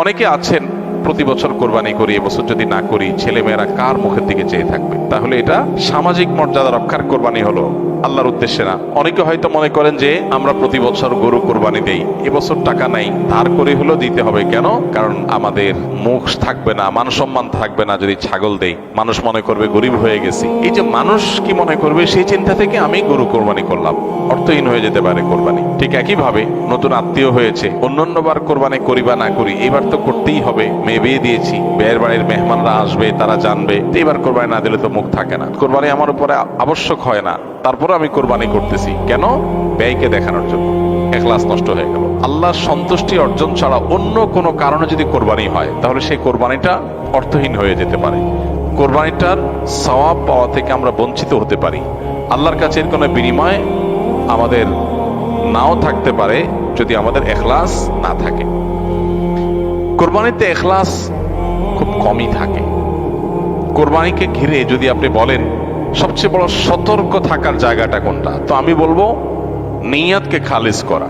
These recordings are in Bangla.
অনেকে আছেন প্রতি বছর কোরবানি করি, এবছর যদি না করি ছেলেমেয়েরা কার মুখের দিকে চেয়ে থাকবে। তাহলে এটা সামাজিক মর্যাদা রক্ষার কোরবানি হলো, আল্লাহর উদ্দেশ্যে না। অনেকে হয়তো মনে করেন যে আমরা প্রতি বছর গরু কোরবানি দেই, এবছর টাকা নাই, ধার করে হলেও দিতে হবে। কেন? কারণ আমাদের মুখ থাকবে না, মান সম্মান থাকবে না যদি ছাগল দেই, মানুষ মনে করবে গরিব হয়ে গেছি। এই যে মানুষ কি মনে করবে সেই চিন্তা থেকে আমি গরু কোরবানি করলাম, অর্থহীন হয়ে যেতে পারে কোরবানি। ঠিক একইভাবে নতুন আত্মীয় হয়েছে, অন্যান্যবার কোরবানি করি বা না করি, এবার তো করতেই হবে, মেয়ে বিয়ে দিয়েছি, বিয়ের বাড়ির মেহমানরা আসবে, তারা জানবে, এবার কোরবানি না দিলে তো মুখ থাকে না। কোরবানি আমার উপরে আবশ্যক হয় না, তারপরে আমি কোরবানি করতেছি কেন? ব্যয়কে দেখানোর জন্য। ইখলাস নষ্ট হয়ে গেল। আল্লাহর সন্তুষ্টি অর্জন ছাড়া অন্য কোনো কারণে যদি কোরবানি হয় তাহলে সেই কোরবানিটা অর্থহীন হয়ে যেতে পারে। কোরবানিটার সওয়াব পাওয়া থেকে আমরা বঞ্চিত হতে পারি। আল্লাহর কাছে এর কোনো বিনিময় আমাদের নাও থাকতে পারে যদি আমাদের ইখলাস না থাকে। কোরবানিতে ইখলাস খুব কমই থাকে। কোরবানিকে ঘিরে যদি আপনি বলেন সবচেয়ে বড় সতর্ক থাকার জায়গাটা কোনটা, তো আমি বলবো নিয়তকে খালিস করা।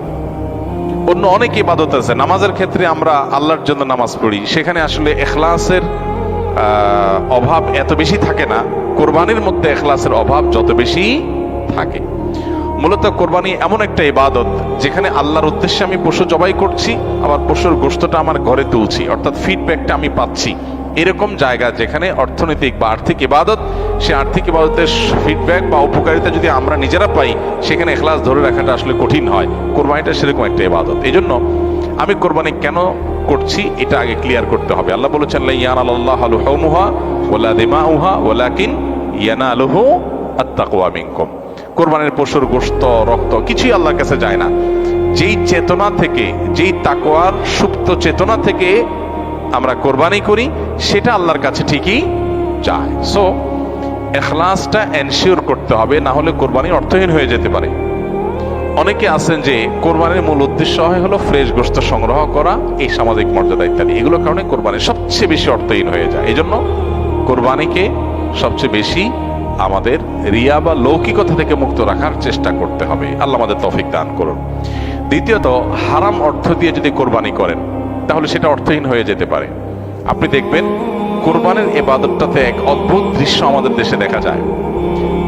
অন্য অনেক ইবাদত আছে, নামাজের ক্ষেত্রে আমরা আল্লাহর জন্য নামাজ পড়ি, সেখানে আসলে ইখলাসের অভাব এত বেশি থাকে না। কোরবানির মধ্যে ইখলাসের অভাব যত বেশি থাকে। মূলত কোরবানি এমন একটা ইবাদত যেখানে আল্লাহর উদ্দেশ্যে আমি পশু জবাই করছি, আবার পশুর গোশতটা আমার ঘরে তুলছি, অর্থাৎ ফিডব্যাকটা আমি পাচ্ছি। এরকম জায়গা যেখানে অর্থনৈতিক বা আর্থিক ইবাদত, সে আর্থিক ইবাদতের ফিডব্যাক বা উপকারিতা যদি আমরা নিজেরা পাই, সেখানে ইখলাস ধরে রাখাটা আসলে কঠিন হয়। কোরবানিটা সেরকম একটা ইবাদত। এই জন্য আমি কোরবানি কেন করছি এটা আগে ক্লিয়ার করতে হবে। আল্লাহ বলেছেন লা ইয়ানালাল্লাহু লুহুমুহা ওয়ালা দিমাউহা ওয়ালাকিন ইয়ানালুহু আত-তাকওয়া মিনকুম। কোরবানির পশুর গোশত, রক্ত কিছুই আল্লাহর কাছে যায় না। যেই চেতনা থেকে, যেই তাকওয়ার সুপ্ত চেতনা থেকে আমরা কোরবানি করি, সেটা আল্লাহর কাছে ঠিকই যায়। সো ইখলাসটা এনশিওর করতে হবে, না হলে কোরবানি অর্থহীন হয়ে যেতে পারে। অনেকে আছেন যে কোরবানির মূল উদ্দেশ্য হলো ফ্রেশ গোশত সংগ্রহ করা, এই সামাজিক মর্যাদা ইত্যাদি, এগুলোর কারণে কোরবানি সবচেয়ে বেশি অর্থহীন হয়ে যায়। এই জন্য কোরবানিকে সবচেয়ে বেশি আমাদের রিয়া বা লৌকিকতা থেকে মুক্ত রাখার চেষ্টা করতে হবে। আল্লাহ আমাদের তৌফিক দান করুন। দ্বিতীয়ত, হারাম অর্থ দিয়ে যদি কোরবানি করেন তাহলে সেটা অর্থহীন হয়ে যেতে পারে। আপনি দেখবেন কোরবানির ইবাদতটাতে এক অদ্ভুত দৃশ্য আমাদের দেশে দেখা যায়।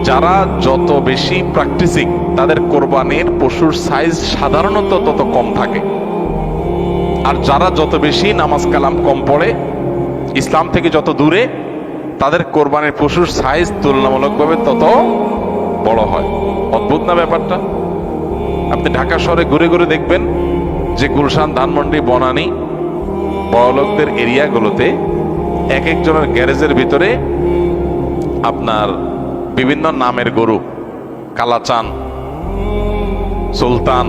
যারা যত বেশি প্র্যাকটিসিং, তাদের কোরবানির পশুর সাইজ সাধারণত তত কম থাকে। আর যারা যত বেশি নামাজ কালাম কম পড়ে, ইসলাম থেকে যত দূরে, তাদের কোরবানির পশুর সাইজ তুলনামূলকভাবে তত বড় হয়। অদ্ভুত না ব্যাপারটা? আপনি ঢাকা শহরে ঘুরে ঘুরে দেখবেন যে গুলশান, ধানমন্ডি, বনানী, বড়লোকদের এরিয়াগুলোতে এক একজনের গ্যারেজের ভিতরে আপনার বিভিন্ন নামের গরু, কালাচান, সুলতান,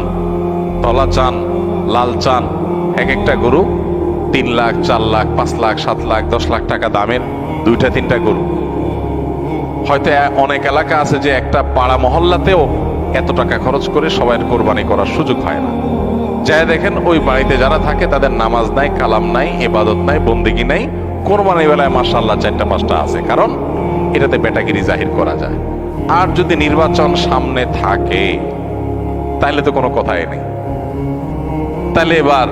তলাচান, লালচান, এক একটা গরু 3 লাখ, 4 লাখ, 5 লাখ, 7 লাখ, 10 লাখ টাকা দামের 2-3টা গরু। হয়তো অনেক এলাকা আছে যে একটা পাড়া মহল্লাতেও এত টাকা খরচ করে সবাই কোরবানি করার সুযোগ হয় না। যাই দেখেন ওই বাড়িতে যারা থাকে তাদের নামাজ নাই, কালাম নাই, ইবাদত নাই, বন্দেগী নাই। কোরবানির বেলায় মাশাআল্লাহ 4টা-5টা আছে, কারণ এটাতে বেটাগিরি জাহির করা যায়। আর যদি নির্বাচন সামনে থাকে তাইলে তো কোনো কথাই নেই। তাহলে এবার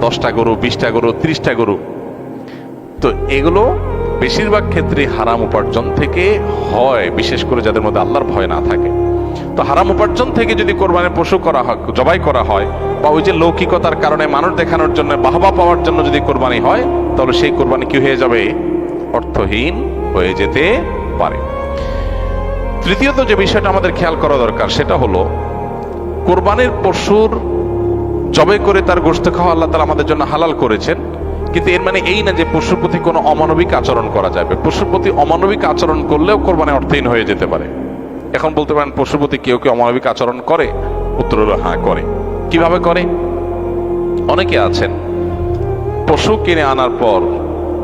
10টা গরু, 20টা গরু, 30টা গরু। তো এগুলো বেশিরভাগ ক্ষেত্রে হারাম উপার্জন থেকে হয়, বিশেষ করে যাদের মধ্যে আল্লাহর ভয় না থাকে। তো হারাম উপার্জন থেকে যদি কোরবানির পশু করা হয়, জবাই করা হয়, বা ওই যে লৌকিকতার কারণে মানুষ দেখানোর জন্য, বাহবা পাওয়ার জন্য যদি কোরবানি হয়, তাহলে সেই কোরবানি কি হয়ে যাবে? অর্থহীন হয়ে যেতে পারে। তৃতীয়ত যে বিষয়টা আমাদের খেয়াল করা দরকার সেটা হলো কোরবানির পশুর জবাই করে তার গোশত খাওয়া আল্লাহ তাআলা আমাদের জন্য হালাল করেছেন, কিন্তু এর মানে এই না যে পশুর প্রতি কোনো অমানবিক আচরণ করা যাবে। পশুর প্রতি অমানবিক আচরণ করলেও কোরবানি অর্থহীন হয়ে যেতে পারে। এখন বলতে পারেন পশুর প্রতি কেউ কেউ অমানবিক আচরণ করে? উত্তর হলো হ্যাঁ, করে। কিভাবে করে? অনেকে আছেন পশু কিনে আনার পর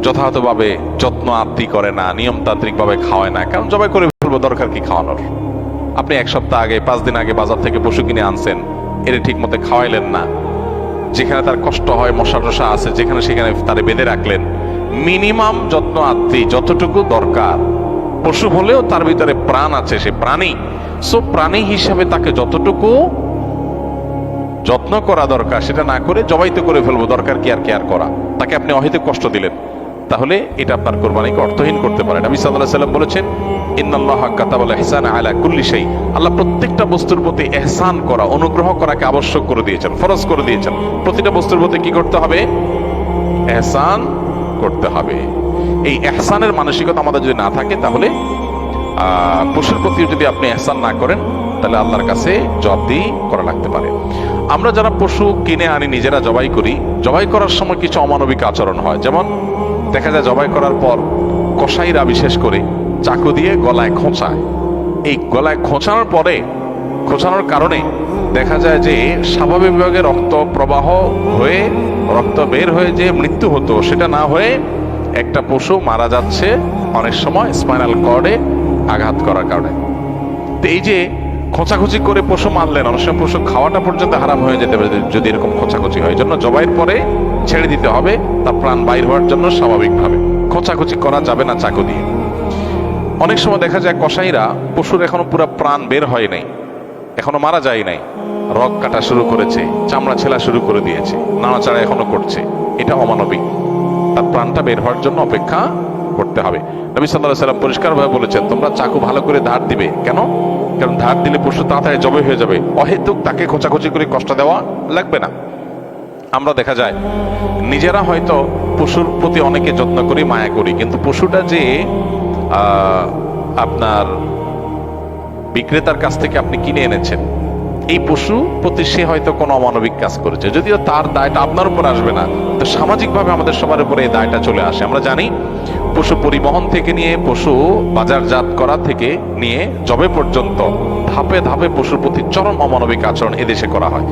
যথাযথভাবে যত্ন আত্তি করে না, নিয়মতান্ত্রিক ভাবে খাওয়ায় না। কারণ জবাই করে ফেলবো, দরকার কি খাওয়ানোর? আপনি 1 সপ্তাহ আগে, 5 দিন আগে বাজার থেকে পশু কিনে আনছেন, এর ঠিক মতো খাওয়াইলেন না, যেখানে তার কষ্ট হয়, মশা টশা আছে যেখানে সেখানে তারে বেঁধে রাখলেন। মিনিমাম যত্ন আত্তি যতটুকু দরকার, পশু হলেও তার ভিতরে প্রাণ আছে, সে প্রাণী। সো প্রাণী হিসাবে তাকে যতটুকু যত্ন করা দরকার সেটা না করে জবাই তো করে ফেলবো, দরকার কি আর কেয়ার করা, তাকে আপনি অহেতুক কষ্ট দিলেন, তাহলে এটা আপনার কোরবানিকে অর্থহীন করতে পারে। নবী সাল্লাল্লাহু আলাইহি ওয়াসাল্লাম বলেছেন, ইন্নাল্লাহা কাতাবাল ইহসানা আলা কুল্লি শাই, আল্লাহ প্রত্যেকটা বস্তুর প্রতি ইহসান করা, অনুগ্রহ করাকে আবশ্যক করে দিয়েছেন, ফরজ করে দিয়েছেন। প্রতিটা বস্তুর প্রতি কি করতে হবে? ইহসান করতে হবে। এই ইহসানের মানসিকতা আমাদের যদি না থাকে, তাহলে পশুর প্রতি যদি আপনি ইহসান না করেন, তাহলে আল্লাহর কাছে জবাবদিহি করা লাগতে পারে। আমরা যারা পশু কিনে আনি, নিজেরা জবাই করি, জবাই করার সময় কিছু অমানবিক আচরণ হয়। যেমন দেখা যায় জবাই করার পর কসাইরা বিশেষ করে চাকু দিয়ে গলায় খোঁচায়। এই গলায় খোঁচানোর পরে, খোঁচানোর কারণে দেখা যায় যে স্বাভাবিকভাবে রক্ত প্রবাহ হয়ে, রক্ত বের হয়ে যে মৃত্যু হতো, সেটা না হয়ে একটা পশু মারা যাচ্ছে অনেক সময় স্পাইনাল কর্ডে আঘাত করার কারণে। তো এই যে খোঁচাখুচি করে পশু মারলেন, অনেক সময় পশু খাওয়াটা পর্যন্ত হারাম হয়ে যেতে পারে যদি এরকম খোঁচাখুচি হয়। জন্য জবাইয়ের পরে ছেড়ে দিতে হবে, তার প্রাণ বাইর হওয়ার জন্য স্বাভাবিকভাবে। খোঁচাখুচি করা যাবে না চাকু দিয়ে। অনেক সময় দেখা যায় কসাইরা পশুর এখনো পুরো প্রাণ বের হয় নাই, এখনো মারা যায় নাই, রগ কাটা শুরু করেছে, চামড়া ছেলা শুরু করে দিয়েছে, নাড়াচাড়া এখনো করছে, এটা অমানবিক। তার প্রাণটা বের হওয়ার জন্য অপেক্ষা করতে হবে। নবী সাল্লাল্লাহু আলাইহি ওয়াসাল্লাম পরিষ্কারভাবে বলেছেন, তোমরা চাকু ভালো করে ধার দিবে। কেন? কারণ ধার দিলে পশু তাড়াতাড়ি জবাই হয়ে যাবে, অহেতুক তাকে খোঁচাখুচি করে কষ্ট দেওয়া লাগবে না। আমরা দেখা যায় নিজেরা হয়তো পশুর প্রতি অনেকে যত্ন করি, মায়া করি, কিন্তু পশুটা যে আপনার বিক্রেতার কাছ থেকে আপনি কিনে এনেছেন, এই পশু প্রতি সে হয়তো কোনো অমানবিক কাজ করেছে, যদিও তার দায়টা আপনার উপর আসবে না, তো সামাজিকভাবে আমাদের সবার উপরে এই দায়টা চলে আসে। আমরা জানি পশু পরিবহন থেকে নিয়ে পশু বাজারজাত করা থেকে নিয়ে জবে পর্যন্ত ধাপে ধাপে পশুর প্রতি চরম অমানবিক আচরণ এদেশে করা হয়।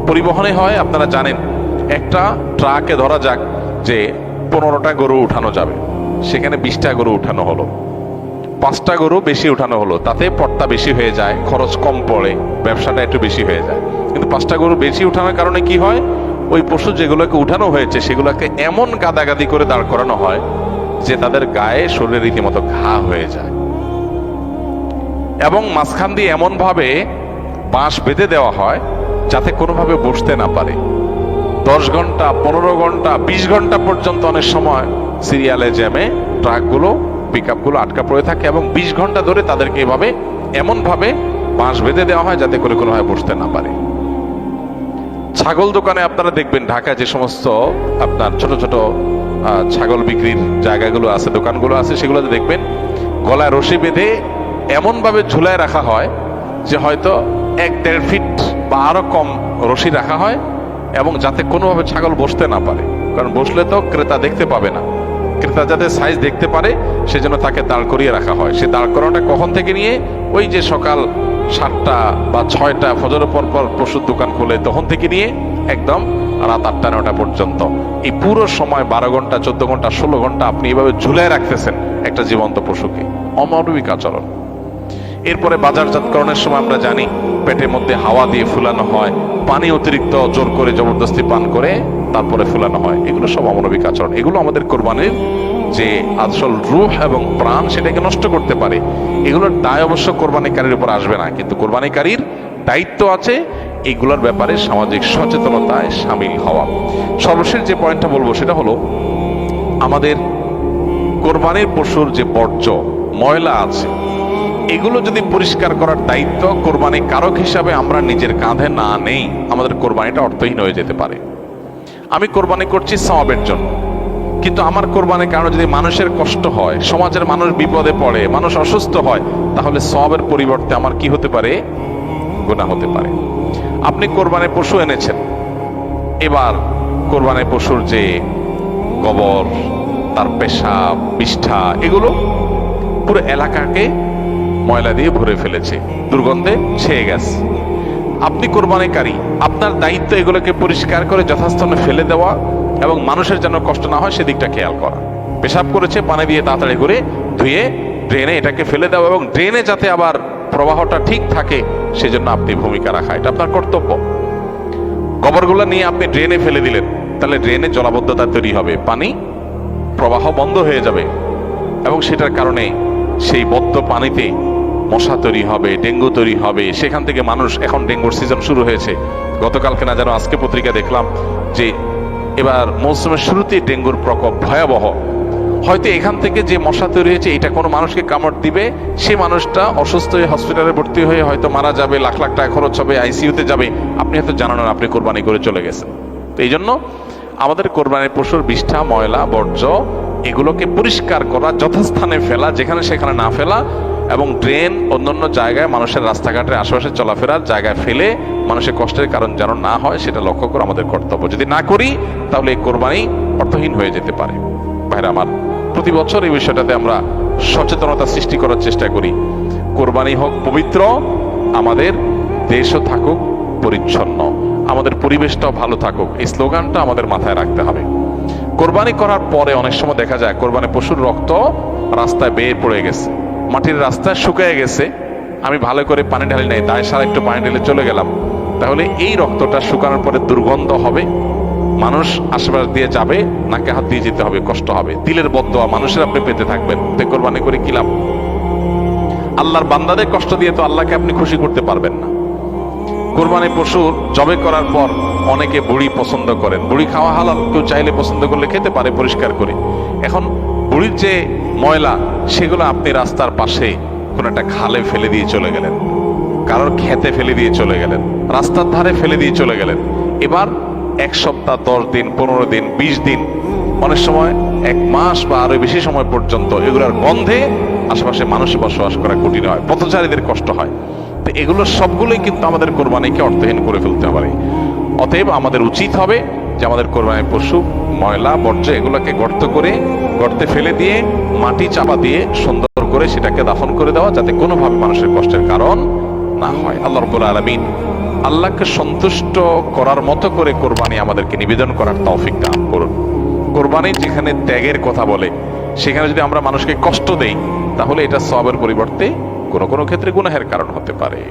পরিবহনে হয়, আপনারা জানেন, একটা ট্রাকে ধরা যাক যে 15টা গরু উঠানো যাবে, সেখানে 20টা গরু উঠানো হলো, 5টা গরু বেশি উঠানো হলো, তাতে পড়তা বেশি হয়ে যায়, খরচ কম পড়ে, ব্যবসাটা একটু বেশি হয়ে যায়। কিন্তু 5টা গরু বেশি উঠানোর কারণে কি হয়? ওই পশু যেগুলোকে উঠানো হয়েছে সেগুলোকে এমন গাদাগাদি করে দাঁড় করানো হয় যে তাদের গায়ে, শরীরে রীতিমতো ঘা হয়ে যায়, এবং মাঝখান দিয়ে এমন ভাবে বাঁশ বেঁধে দেওয়া হয় যাতে কোনোভাবে বসতে না পারে। 10 ঘন্টা, 15 ঘন্টা, 20 ঘন্টা পর্যন্ত অনেক সময় সিরিয়ালে জ্যামে ট্রাকগুলো, পিকআপগুলো আটকা পড়ে থাকে, এবং 20 ঘন্টা ধরে তাদেরকে এভাবে এমন ভাবে বাঁশ বেঁধে দেওয়া হয় যাতে করে কোনোভাবে বসতে না পারে। ছাগল দোকানে আপনারা দেখবেন, ঢাকায় যে সমস্ত আপনার ছোট ছোট ছাগল বিক্রির জায়গাগুলো আছে, দোকানগুলো আছে, সেগুলোতে দেখবেন গলায় রশি বেঁধে এমন ভাবে ঝুলায় রাখা হয় যে হয়তো 1-1.5 ফিট বা আরো কম রশি রাখা হয়, এবং যাতে কোনোভাবে ছাগল বসতে না পারে, কারণ বসলে তো ক্রেতা দেখতে পাবে না। ক্রেতা যাতে সাইজ দেখতে পারে সেজন্য তাকে দাঁড় করিয়ে রাখা হয়। সে দাঁড় করানোটা কখন থেকে নিয়ে ওই যে সকাল 7টা বা 6টা ফজরের পর পর পশুর দোকান খুলে তখন থেকে নিয়ে একদম রাত 8টা-9টা পর্যন্ত, এই পুরো সময় 12 ঘন্টা, 14 ঘন্টা, 16 ঘন্টা আপনি এভাবে ঝুলায় রাখতেছেন একটা জীবন্ত পশুকে। অমানবিক আচরণ। এরপরে বাজারজাতকরণের সময় আমরা জানি পেটের মধ্যে হাওয়া দিয়ে ফুলানো হয়, পানি অতিরিক্ত জোর করে জবরদস্তি পান করে তারপরে ফুলানো হয়। এগুলো সব অমানবিক আচরণ। এগুলো আমাদের কোরবানির যে আসল রূহ এবং প্রাণ সেটাকে নষ্ট করতে পারে। এগুলোর দায় অবশ্য কোরবানিকারীর উপর আসবে না, কিন্তু কোরবানিকারীর দায়িত্ব আছে এগুলোর ব্যাপারে সামাজিক সচেতনতায় সামিল হওয়া। সর্বশেষ যে পয়েন্টটা বলবো সেটা হলো, আমাদের কোরবানির পশুর যে বর্জ্য ময়লা আছে, এগুলো যদি পরিষ্কার করার দায়িত্ব কোরবানি কারক হিসাবে আমরা নিজের কাঁধে না নেই, আমাদের কোরবানিটা অর্থহীন হয়ে যেতে পারে। আমি কোরবানি করছি সওয়াবের জন্য, কিন্তু আমার কোরবানির কারণে যদি মানুষের কষ্ট হয়, সমাজের মানুষ বিপদে পড়ে, মানুষ অসুস্থ হয়, তাহলে সওয়াবের পরিবর্তে আমার কি হতে পারে? গুনাহ হতে পারে। আপনি কোরবানির পশু এনেছেন, এবার কোরবানির পশুর যে গোবর, তার পেশাব, বিষ্ঠা, এগুলো পুরো এলাকাকে ময়লা দিয়ে ভরে ফেলেছে, দুর্গন্ধে ছেয়ে গেছে। আপনি কোরবানিকারী, আপনার দায়িত্ব এগুলোকে পরিষ্কার করে যথাস্থানে ফেলে দেওয়া এবং মানুষের যেন কষ্ট না হয় সেদিকটা খেয়াল করা। পেশাব করেছে, পানি দিয়ে তাড়াতাড়ি করে ধুয়ে ড্রেনে এটাকে ফেলে দেওয়া, এবং ড্রেনে যাতে আবার প্রবাহটা ঠিক থাকে সেজন্য আপনি ভূমিকা রাখা, এটা আপনার কর্তব্য। গোবরগুলো নিয়ে আপনি ড্রেনে ফেলে দিলেন, তাহলে ড্রেনে জলাবদ্ধতা তৈরি হবে, পানি প্রবাহ বন্ধ হয়ে যাবে, এবং সেটার কারণে সেই বদ্ধ পানিতে মশা তৈরি হবে, ডেঙ্গু তৈরি হবে, সেখান থেকে মানুষ, এখন ডেঙ্গুর সিজন শুরু হয়েছে, গতকালকে না যেন আজকে পত্রিকা দেখলাম যে এবার মৌসুমের শুরুতেই ডেঙ্গুর প্রকোপ ভয়াবহ। হয়তো এখান থেকে যে মশা তৈরি হয়েছে এটা কোনো মানুষকে কামড় দিবে, সে মানুষটা অসুস্থ হয়ে হসপিটালে ভর্তি হয়ে হয়তো মারা যাবে, লাখ লাখ টাকা খরচ হবে, আইসিইউতে যাবে, আপনি হয়তো জানান না, আপনি কোরবানি করে চলে গেছেন। তো এই জন্য আমাদের কোরবানির পশুর বিষ্ঠা, ময়লা, বর্জ্য এগুলোকে পরিষ্কার করা, যথাস্থানে ফেলা, যেখানে সেখানে না ফেলা, এবং ড্রেন অন্যান্য জায়গায় মানুষের রাস্তাঘাটের আশেপাশে চলাফেরার জায়গায় ফেলে মানুষের কষ্টের কারণ যেন না হয় সেটা লক্ষ্য করা আমাদের কর্তব্য। যদি না করি তাহলে এই কোরবানি অর্থহীন হয়ে যেতে পারে। ভাইরা আমার, প্রতি বছর এই বিষয়টাতে আমরা সচেতনতা সৃষ্টি করার চেষ্টা করি। কোরবানি হোক পবিত্র, আমাদের দেশও থাকুক পরিচ্ছন্ন, আমাদের পরিবেশটাও ভালো থাকুক, এই স্লোগানটা আমাদের মাথায় রাখতে হবে। কোরবানি করার পরে অনেক সময় দেখা যায় কোরবানি পশুর রক্ত রাস্তায় বের পড়ে গেছে, মাটির রাস্তায় শুকিয়ে গেছে, আমি ভালো করে পানি ঢালি নাই, দায় সারা একটু পানি ঢেলে চলে গেলাম, তাহলে এই রক্তটা শুকানোর পরে দুর্গন্ধ হবে, মানুষ আশেপাশ দিয়ে যাবে, নাকে হাত দিয়ে যেতে হবে, কষ্ট হবে, তিলের বদদোয়া মানুষের আপনি পেতে থাকবেন। কোরবানি করে কি লাভ? আল্লাহর বান্দাদের কষ্ট দিয়ে তো আল্লাহকে আপনি খুশি করতে পারবেন না। কোরবানি পশুর জবে করার পর অনেকে বুড়ি পছন্দ করেন, বুড়ি খাওয়া হালাল, কেউ চাইলে পছন্দ করলে খেতে পারে পরিষ্কার করে। এখন বুড়ির যে ময়লা সেগুলো আপনি রাস্তার পাশে কোন একটা খালে ফেলে দিয়ে চলে গেলেন, কারোর খেতে ফেলে দিয়ে চলে গেলেন, রাস্তার ধারে ফেলে দিয়ে চলে গেলেন। এবার 1 সপ্তাহ, 10 দিন, 15 দিন, 20 দিন, অনেক সময় 1 মাস বা আরো বেশি সময় পর্যন্ত এগুলোর গন্ধে আশেপাশে মানুষ বসবাস করা কঠিন হয়, পথচারীদের কষ্ট হয়। তো এগুলো সবগুলোই কিন্তু আমাদের কোরবানিকে অর্থহীন করে ফেলতে পারে। অতএব আমাদের উচিত হবে যে আমাদের কোরবানির পশু ময়লা বর্জ্য এগুলোকে গর্তে ফেলে দিয়ে মাটি চাপা দিয়ে সুন্দর করে সেটাকে দাফন করে দেওয়া, যাতে কোনোভাবে মানুষের কষ্টের কারণ না হয়। আল্লাহ রাব্বুল আলামিন আল্লাহকে সন্তুষ্ট করার মতো করে কোরবানি আমাদেরকে নিবেদন করার তৌফিক দান করুন। কোরবানি যেখানে ত্যাগের কথা বলে, সেখানে যদি আমরা মানুষকে কষ্ট দেই তাহলে এটা সওয়াবের পরিবর্তে কোনো কোনো ক্ষেত্রে গুনাহের কারণ হতে পারে।